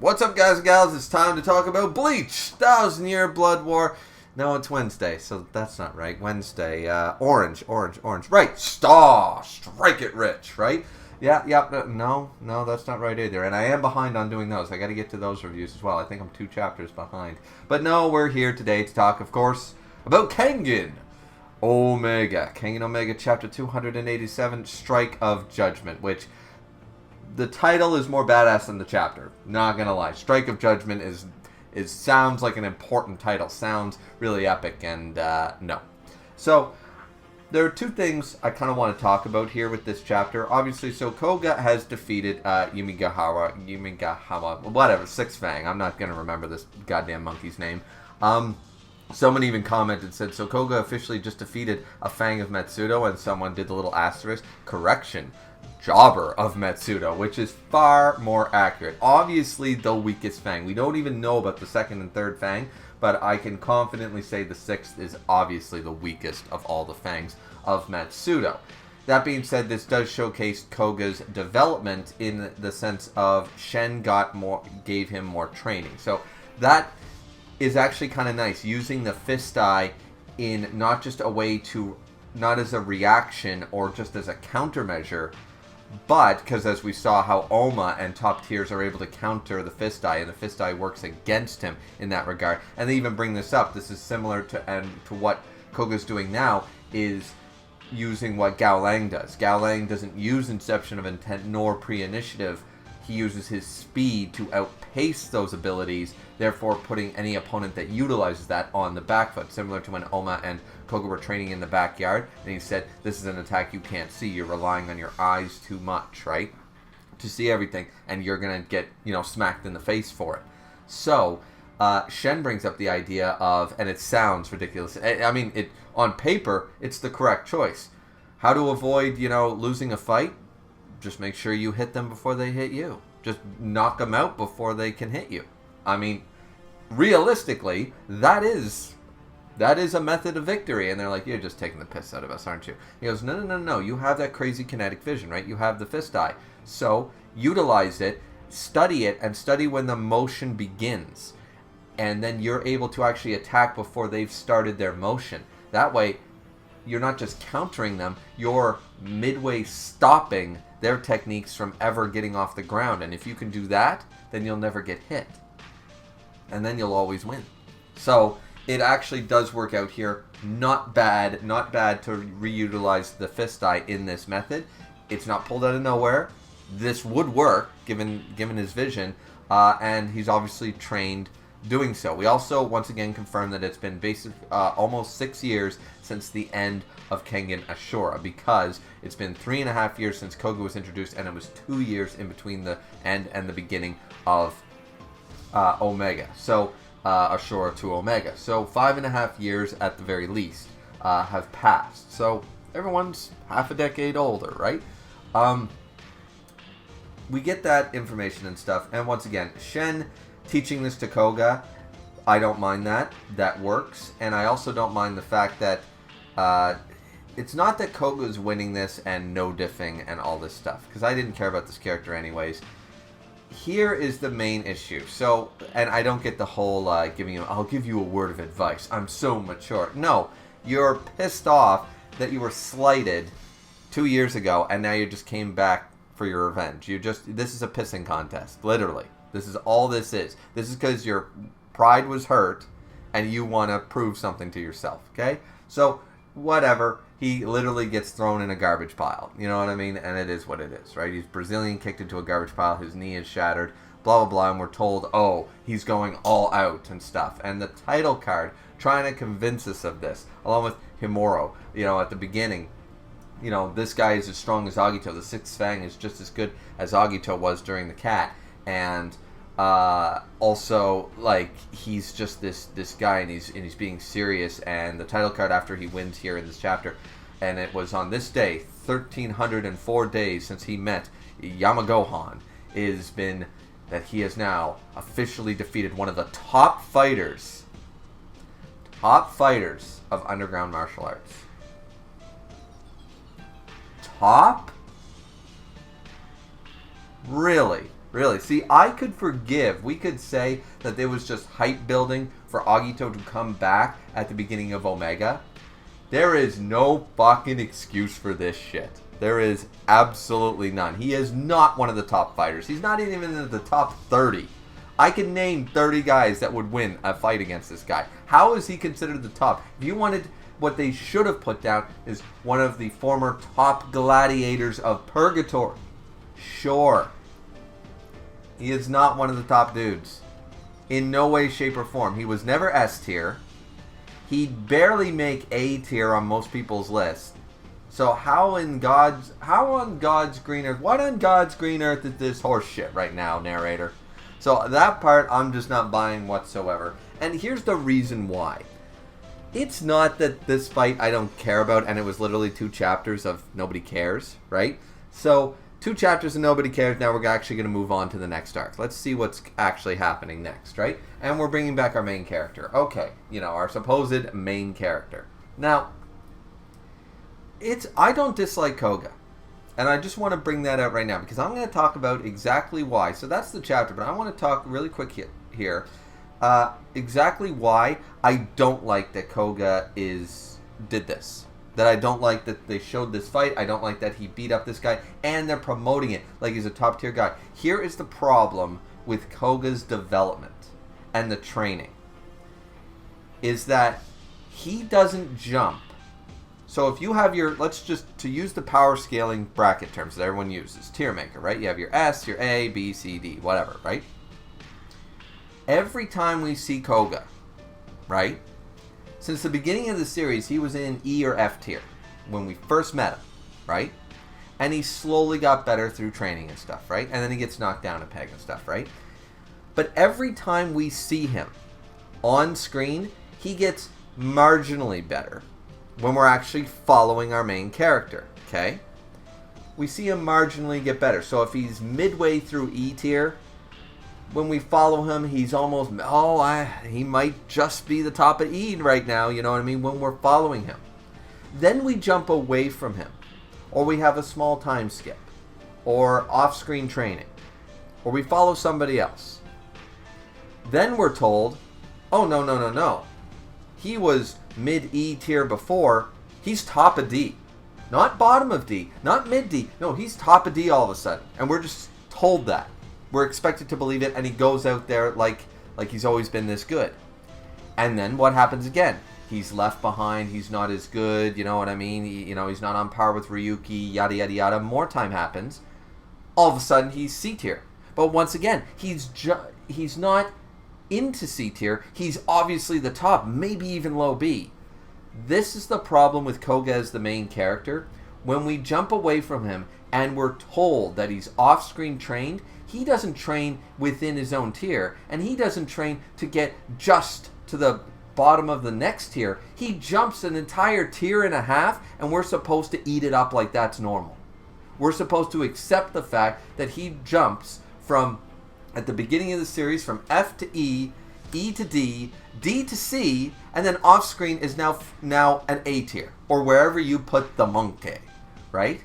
What's up, guys and gals? It's time to talk about Bleach, 1,000-Year Blood War. No, it's Wednesday, so that's not right. Wednesday, orange. Right, strike it rich, right? Yeah, no, that's not right either. And I am behind on doing those. I got to get to those reviews as well. I think I'm 2 chapters behind. But no, we're here today to talk, of course, about Kengan Omega. Kengan Omega, chapter 287, Strike of Judgment, which the title is more badass than the chapter. Not gonna lie. Strike of Judgment is sounds like an important title. Sounds really epic, and no. So there are 2 things I kind of want to talk about here with this chapter. Obviously, so Koga has defeated Yumigahawa, whatever, Six Fang. I'm not gonna remember this goddamn monkey's name. Someone even commented, said, so Koga officially just defeated a Fang of Metsudo, and someone did the little asterisk. Correction. Jobber of Metsudo, which is far more accurate. Obviously the weakest Fang. We don't even know about the 2nd and 3rd Fang, but I can confidently say the 6th is obviously the weakest of all the Fangs of Metsudo. That being said, this does showcase Koga's development in the sense of Shen gave him more training. So that is actually kind of nice, using the Fist Eye in not just a way to, not as a reaction or just as a countermeasure, but because as we saw how Oma and top tiers are able to counter the Fist Eye, and the Fist Eye works against him in that regard. And they even bring this up. This is similar to what Koga's doing now, is using what Gao Lang does. Gao Lang doesn't use Inception of Intent nor Pre-Initiative. He uses his speed to outpace those abilities, therefore putting any opponent that utilizes that on the back foot, similar to when Oma and Koga were training in the backyard, and he said, this is an attack you can't see, you're relying on your eyes too much, right, to see everything, and you're going to get, smacked in the face for it. So, Shen brings up the idea of, and it sounds ridiculous, I mean, on paper, it's the correct choice. How to avoid, losing a fight? Just make sure you hit them before they hit you. Just knock them out before they can hit you. I mean, realistically, that is a method of victory. And they're like, you're just taking the piss out of us, aren't you? He goes, no. You have that crazy kinetic vision, right? You have the Fist Eye. So utilize it, study it, and study when the motion begins. And then you're able to actually attack before they've started their motion. That way, you're not just countering them, you're midway stopping their techniques from ever getting off the ground. And if you can do that, then you'll never get hit. And then you'll always win. So it actually does work out here. Not bad to reutilize the Fist Eye in this method. It's not pulled out of nowhere. This would work given his vision, and he's obviously trained doing so. We also once again confirmed that it's been basically almost 6 years since the end of Kengan Ashura, because it's been 3.5 years since Koga was introduced, and it was 2 years in between the end and the beginning of Omega. So Ashura to Omega. So 5.5 years at the very least have passed. So everyone's half a decade older, right? We get that information and stuff, and once again, Shen teaching this to Koga, I don't mind that. That works. And I also don't mind the fact that it's not that Koga's winning this and no diffing and all this stuff, because I didn't care about this character anyways. Here is the main issue. So, and I don't get the whole I'll give you a word of advice. I'm so mature. No, you're pissed off that you were slighted 2 years ago, and now you just came back for your revenge. This is a pissing contest, literally. This is all this is. This is because your pride was hurt and you want to prove something to yourself, okay? So, whatever. He literally gets thrown in a garbage pile. You know what I mean? And it is what it is, right? He's Brazilian kicked into a garbage pile. His knee is shattered. Blah, blah, blah. And we're told, oh, he's going all out and stuff. And the title card trying to convince us of this, along with Himuro, at the beginning. This guy is as strong as Agito. The 6th Fang is just as good as Agito was during the Cat. And also, like, he's just this guy, and he's being serious. And the title card after he wins here in this chapter, and it was on this day, 1,304 days since he met Yamagohan, has been that he has now officially defeated one of the top fighters of underground martial arts. Top? Really? Really? See, I could forgive. We could say that there was just hype building for Agito to come back at the beginning of Omega. There is no fucking excuse for this shit. There is absolutely none. He is not one of the top fighters. He's not even in the top 30. I can name 30 guys that would win a fight against this guy. How is he considered the top? If you wanted, what they should have put down is one of the former top gladiators of Purgatory. Sure. He is not one of the top dudes. In no way, shape, or form. He was never S tier. He'd barely make A tier on most people's list. So how on God's green earth, what on God's green earth is this horse shit right now, narrator? So that part I'm just not buying whatsoever. And here's the reason why. It's not that this fight I don't care about, and it was literally 2 chapters of nobody cares, right? So 2 chapters and nobody cares. Now we're actually going to move on to the next arc. Let's see what's actually happening next, right? And we're bringing back our main character. Okay, our supposed main character. Now, I don't dislike Koga. And I just want to bring that out right now because I'm going to talk about exactly why. So that's the chapter, but I want to talk really quick here. Exactly why I don't like that Koga did this. That I don't like that they showed this fight. I don't like that he beat up this guy. And they're promoting it like he's a top tier guy. Here is the problem with Koga's development and the training. Is that he doesn't jump. So if you have to use the power scaling bracket terms that everyone uses. Tier maker, right? You have your S, your A, B, C, D, whatever, right? Every time we see Koga, right? Since the beginning of the series, he was in E or F tier when we first met him, right? And he slowly got better through training and stuff, right? And then he gets knocked down a peg and stuff, right? But every time we see him on screen, he gets marginally better when we're actually following our main character, okay? We see him marginally get better. So if he's midway through E tier, when we follow him, he's almost, he might just be the top of E right now, you know what I mean, when we're following him. Then we jump away from him, or we have a small time skip, or off-screen training, or we follow somebody else. Then we're told, oh, no. He was mid-E tier before, he's top of D. Not bottom of D, not mid-D. No, he's top of D all of a sudden, and we're just told that. We're expected to believe it, and he goes out there like he's always been this good. And then what happens again? He's left behind, he's not as good, you know what I mean? He's not on par with Ryuki, yada, yada, yada. More time happens. All of a sudden, he's C tier. But once again, he's not into C tier. He's obviously the top, maybe even low B. This is the problem with Koga as the main character. When we jump away from him and we're told that he's off-screen trained, he doesn't train within his own tier, and he doesn't train to get just to the bottom of the next tier. He jumps an entire tier and a half, and we're supposed to eat it up like that's normal. We're supposed to accept the fact that he jumps from, at the beginning of the series, from F to E, E to D, D to C, and then off-screen is now an A tier, or wherever you put the monkey, right?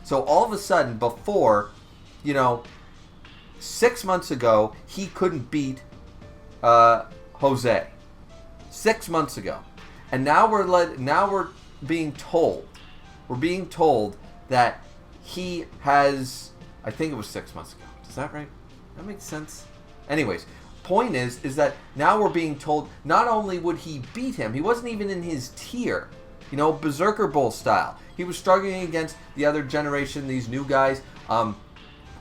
So all of a sudden, before, 6 months ago, he couldn't beat Jose. 6 months ago. And now we're being told that he has, I think it was 6 months ago. Is that right? That makes sense. Anyways, point is that now we're being told not only would he beat him, he wasn't even in his tier. Berserker Bull style. He was struggling against the other generation, these new guys.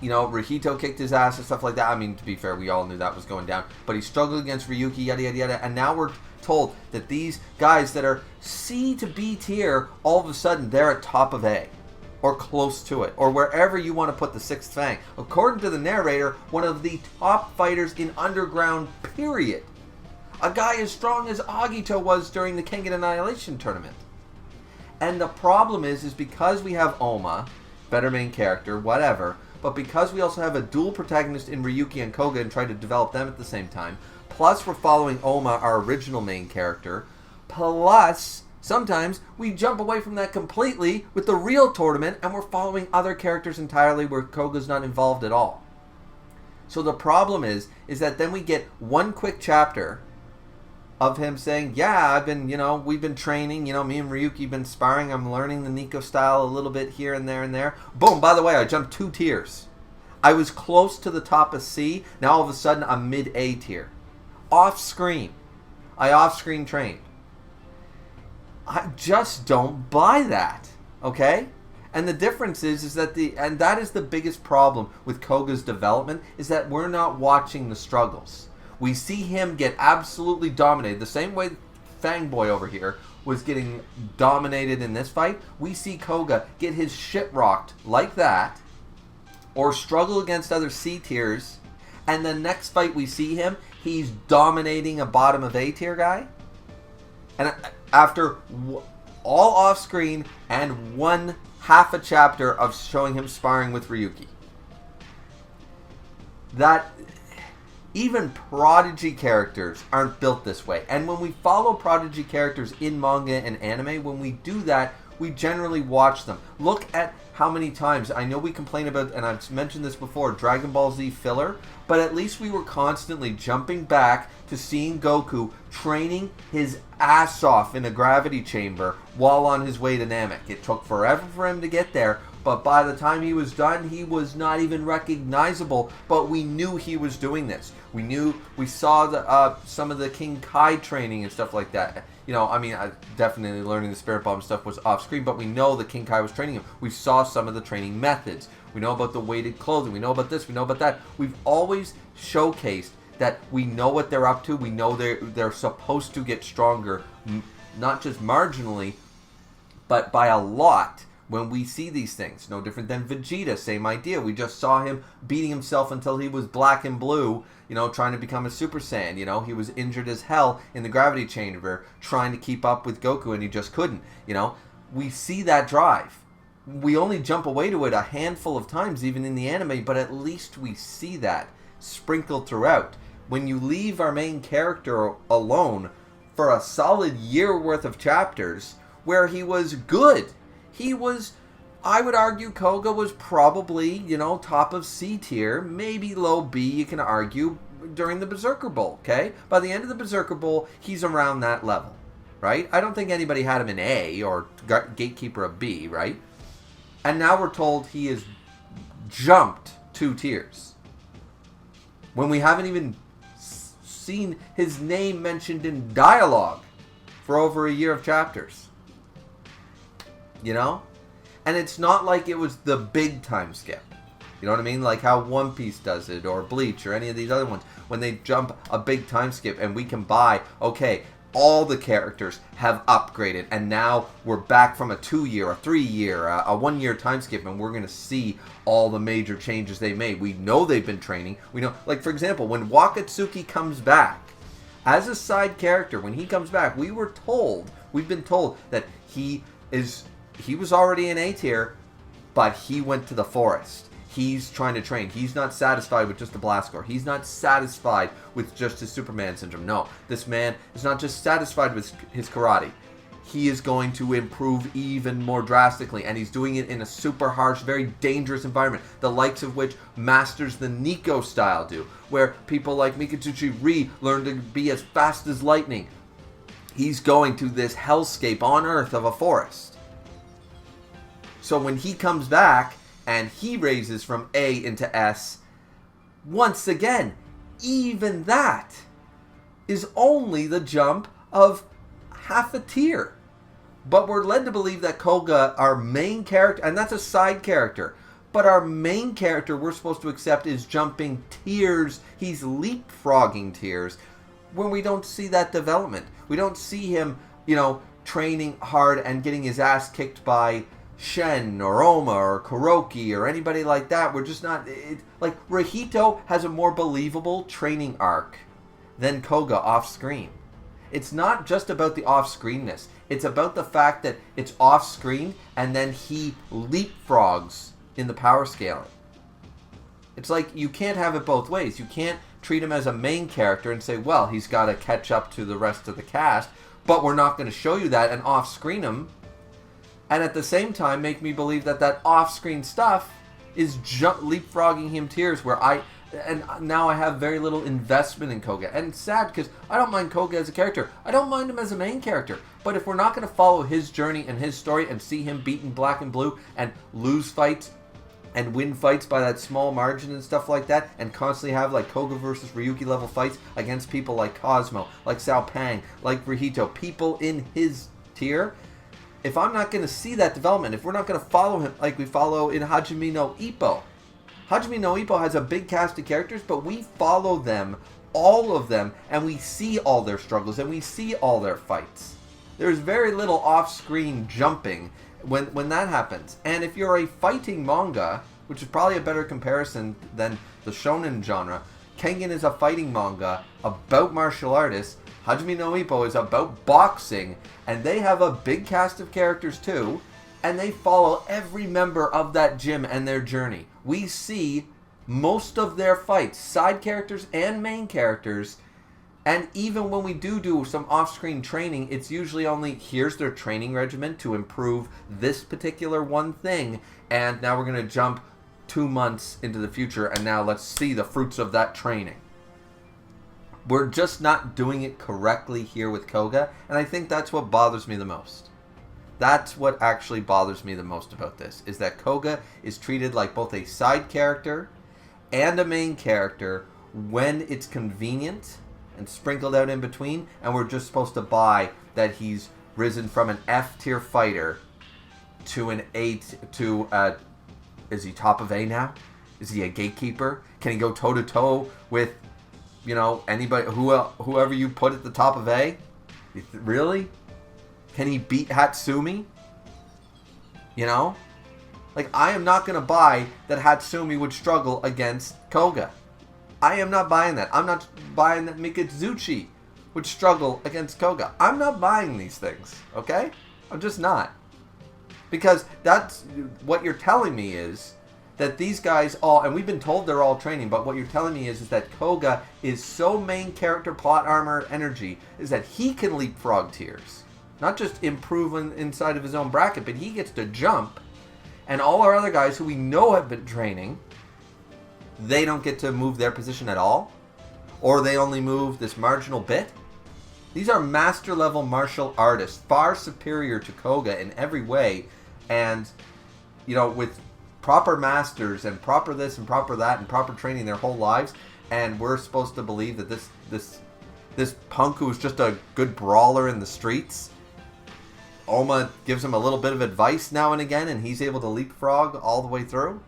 Rahito kicked his ass and stuff like that. I mean, to be fair, we all knew that was going down. But he struggled against Ryuki, yada, yada, yada. And now we're told that these guys that are C to B tier, all of a sudden, they're at top of A. Or close to it. Or wherever you want to put the sixth fang. According to the narrator, one of the top fighters in Underground, period. A guy as strong as Agito was during the Kengan Annihilation tournament. And the problem is because we have Oma, better main character, whatever, but because we also have a dual protagonist in Ryuki and Koga and try to develop them at the same time, plus we're following Oma, our original main character, plus sometimes we jump away from that completely with the real tournament and we're following other characters entirely where Koga's not involved at all. So the problem is that then we get one quick chapter of him saying, yeah, we've been training, me and Ryuki been sparring, I'm learning the Nico style a little bit here and there and there. Boom, by the way, I jumped 2 tiers. I was close to the top of C, now all of a sudden I'm mid-A tier. Off-screen. I off-screen trained. I just don't buy that, okay? And the difference is that and that is the biggest problem with Koga's development, is that we're not watching the struggles. We see him get absolutely dominated. The same way Fangboy over here was getting dominated in this fight, we see Koga get his shit rocked like that, or struggle against other C tiers, and the next fight we see him, he's dominating a bottom of A tier guy. And after all off screen and one half a chapter of showing him sparring with Ryuki. That even Prodigy characters aren't built this way. And when we follow Prodigy characters in manga and anime, when we do that, we generally watch them. Look at how many times, I know we complain about, and I've mentioned this before, Dragon Ball Z filler, but at least we were constantly jumping back to seeing Goku training his ass off in a gravity chamber while on his way to Namek. It took forever for him to get there, but by the time he was done, he was not even recognizable, but we knew he was doing this. We saw some of the King Kai training and stuff like that. Definitely learning the Spirit Bomb stuff was off screen, but we know that King Kai was training him. We saw some of the training methods. We know about the weighted clothing. We know about this. We know about that. We've always showcased that we know what they're up to. We know they're supposed to get stronger, not just marginally, but by a lot. When we see these things, no different than Vegeta, same idea. We just saw him beating himself until he was black and blue, trying to become a Super Saiyan. He was injured as hell in the gravity chamber, trying to keep up with Goku, and he just couldn't. We see that drive. We only jump away to it a handful of times, even in the anime, but at least we see that sprinkled throughout. When you leave our main character alone for a solid year worth of chapters where he was good. I would argue Koga was probably, top of C tier, maybe low B, you can argue, during the Berserker Bowl, okay? By the end of the Berserker Bowl, he's around that level, right? I don't think anybody had him in A or Gatekeeper of B, right? And now we're told he has jumped 2 tiers. When we haven't even seen his name mentioned in dialogue for over a year of chapters. And it's not like it was the big time skip. You know what I mean? Like how One Piece does it, or Bleach, or any of these other ones. When they jump a big time skip and we can buy, okay, all the characters have upgraded, and now we're back from a 2-year, a 3-year, a 1-year time skip, and we're going to see all the major changes they made. We know they've been training. We know, like for example, when Wakatsuki comes back, as a side character, when he comes back, we've been told that he was already in A tier, but he went to the forest. He's trying to train. He's not satisfied with just the blast core. He's not satisfied with just his Superman syndrome. No, this man is not just satisfied with his karate. He is going to improve even more drastically, and he's doing it in a super harsh, very dangerous environment, the likes of which masters the Nico style do, where people like Mikatsuchi Ri learn to be as fast as lightning. He's going to this hellscape on Earth of a forest. So when he comes back and he raises from A into S, once again, even that is only the jump of half a tier. But we're led to believe that Koga, our main character, and that's a side character, but our main character we're supposed to accept is jumping tiers. He's leapfrogging tiers when we don't see that development. We don't see him, training hard and getting his ass kicked by Shen or Oma or Kuroki or anybody like that. We're just not... like, Rahito has a more believable training arc than Koga off-screen. It's not just about the off-screenness. It's about the fact that it's off-screen and then he leapfrogs in the power scaling. It's like you can't have it both ways. You can't treat him as a main character and say, well, he's got to catch up to the rest of the cast, but we're not going to show you that and off-screen him. And at the same time, make me believe that off-screen stuff is leapfrogging him tiers where And now I have very little investment in Koga. And it's sad because I don't mind Koga as a character. I don't mind him as a main character. But if we're not going to follow his journey and his story and see him beaten black and blue and lose fights and win fights by that small margin and stuff like that, and constantly have like Koga versus Ryuki level fights against people like Cosmo, like Sao Pang, like Rihito, people in his tier, if I'm not going to see that development, if we're not going to follow him like we follow in Hajime no Ippo. Hajime no Ippo has a big cast of characters, but we follow them, all of them, and we see all their struggles, and we see all their fights. There's very little off-screen jumping when that happens. And if you're a fighting manga, which is probably a better comparison than the shonen genre, Kengan is a fighting manga about martial artists, Hajime no Ippo is about boxing, and they have a big cast of characters too, and they follow every member of that gym and their journey. We see most of their fights, side characters and main characters, and even when we do some off-screen training, it's usually only, here's their training regimen to improve this particular one thing, and now we're going to jump 2 months into the future, and now let's see the fruits of that training. We're just not doing it correctly here with Koga, and I think that's what bothers me the most. That's what actually bothers me the most about this, is that Koga is treated like both a side character and a main character when it's convenient and sprinkled out in between, and we're just supposed to buy that he's risen from an F tier fighter to an is he top of A now? Is he a gatekeeper? Can he go toe to toe with, you know, anybody, whoever you put at the top of A? Really? Can he beat Hatsumi? You know? Like, I am not going to buy that Hatsumi would struggle against Koga. I am not buying that. I'm not buying that Mikitsuchi would struggle against Koga. I'm not buying these things, okay? I'm just not. Because that's what you're telling me is that these guys all, and we've been told they're all training, but what you're telling me is that Koga is so main character plot armor energy is that he can leapfrog tiers. Not just improve inside of his own bracket, but he gets to jump. And all our other guys who we know have been training, they don't get to move their position at all. Or they only move this marginal bit. These are master level martial artists, far superior to Koga in every way. And, you know, with proper masters and proper this and proper that and proper training their whole lives, and we're supposed to believe that this punk who's just a good brawler in the streets, Oma gives him a little bit of advice now and again, and he's able to leapfrog all the way through.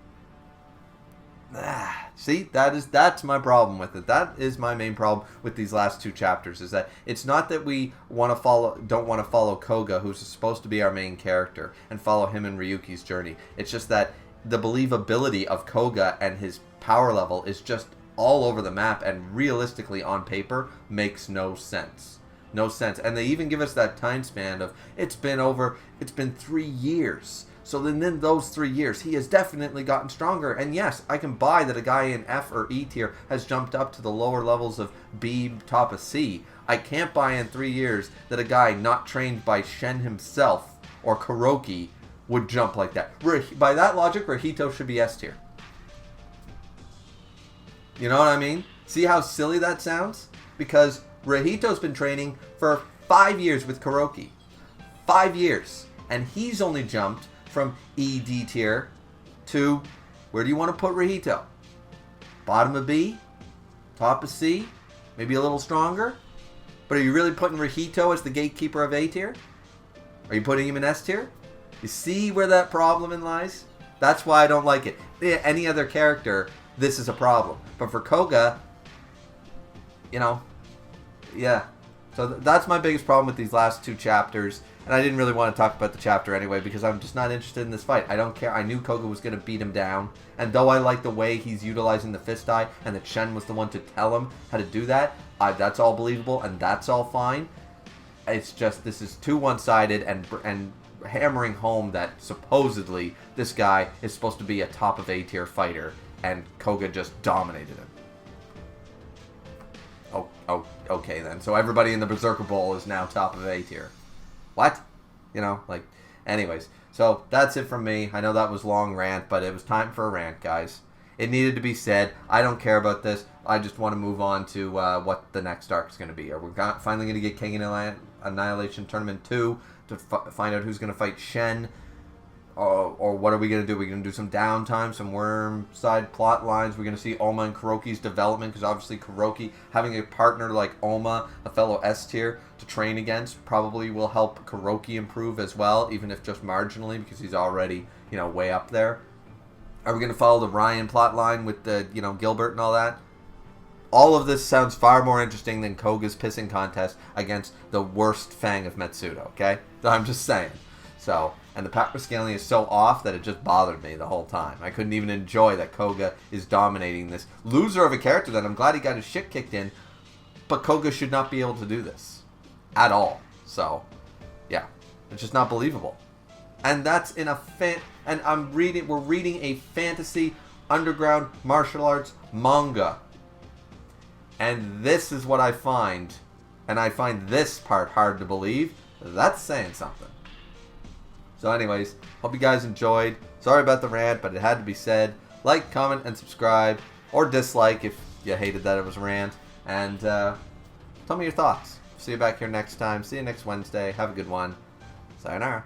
See, that's my problem with it. That is my main problem with these last 2 chapters, is that it's not that we don't want to follow Koga, who's supposed to be our main character, and follow him in Ryuki's journey. It's just that the believability of Koga and his power level is just all over the map, and realistically on paper makes no sense. No sense. And they even give us that time span of it's been 3 years. So then in those 3 years, he has definitely gotten stronger. And yes, I can buy that a guy in F or E tier has jumped up to the lower levels of B, top of C. I can't buy in 3 years that a guy not trained by Shen himself or Kuroki would jump like that. By that logic, Rihito should be S tier. You know what I mean? See how silly that sounds? Because Rihito's been training for 5 years with Kuroki. 5 years. And he's only jumped from ED tier to, where do you want to put Rihito? Bottom of B? Top of C? Maybe a little stronger? But are you really putting Rihito as the gatekeeper of A tier? Are you putting him in S tier? You see where that problem lies? That's why I don't like it. Any other character, this is a problem. But for Koga, you know, yeah. So that's my biggest problem with these last 2 chapters. And I didn't really want to talk about the chapter anyway, because I'm just not interested in this fight. I don't care. I knew Koga was going to beat him down. And though I like the way he's utilizing the fist eye, and that Shen was the one to tell him how to do that, that's all believable, and that's all fine. It's just, this is too one-sided, and hammering home that supposedly this guy is supposed to be a top of A tier fighter, and Koga just dominated him. Oh, okay then. So everybody in the Berserker Bowl is now top of A tier. What? You know, like, anyways. So that's it from me. I know that was long rant, but it was time for a rant, guys. It needed to be said. I don't care about this. I just want to move on to what the next arc is going to be. Are we finally going to get Kengan Annihilation Tournament 2 to find out who's going to fight Shen? Or what are we going to do? We're going to do some downtime, some worm side plot lines. We're going to see Oma and Kuroki's development, because obviously Kuroki, having a partner like Oma, a fellow S tier, to train against, probably will help Kuroki improve as well, even if just marginally, because he's already, way up there. Are we going to follow the Ryan plot line with the, Gilbert and all that? All of this sounds far more interesting than Koga's pissing contest against the worst Fang of Metsudo, okay? I'm just saying. So, and the power scaling is so off that it just bothered me the whole time. I couldn't even enjoy that Koga is dominating this loser of a character that I'm glad he got his shit kicked in, but Koga should not be able to do this. At all. So, yeah. It's just not believable. And that's in a and we're reading a fantasy underground martial arts manga. And this is what I find, and I find this part hard to believe. That's saying something. So anyways, hope you guys enjoyed. Sorry about the rant, but it had to be said. Like, comment, and subscribe. Or dislike if you hated that it was a rant. And tell me your thoughts. See you back here next time. See you next Wednesday. Have a good one. Sayonara.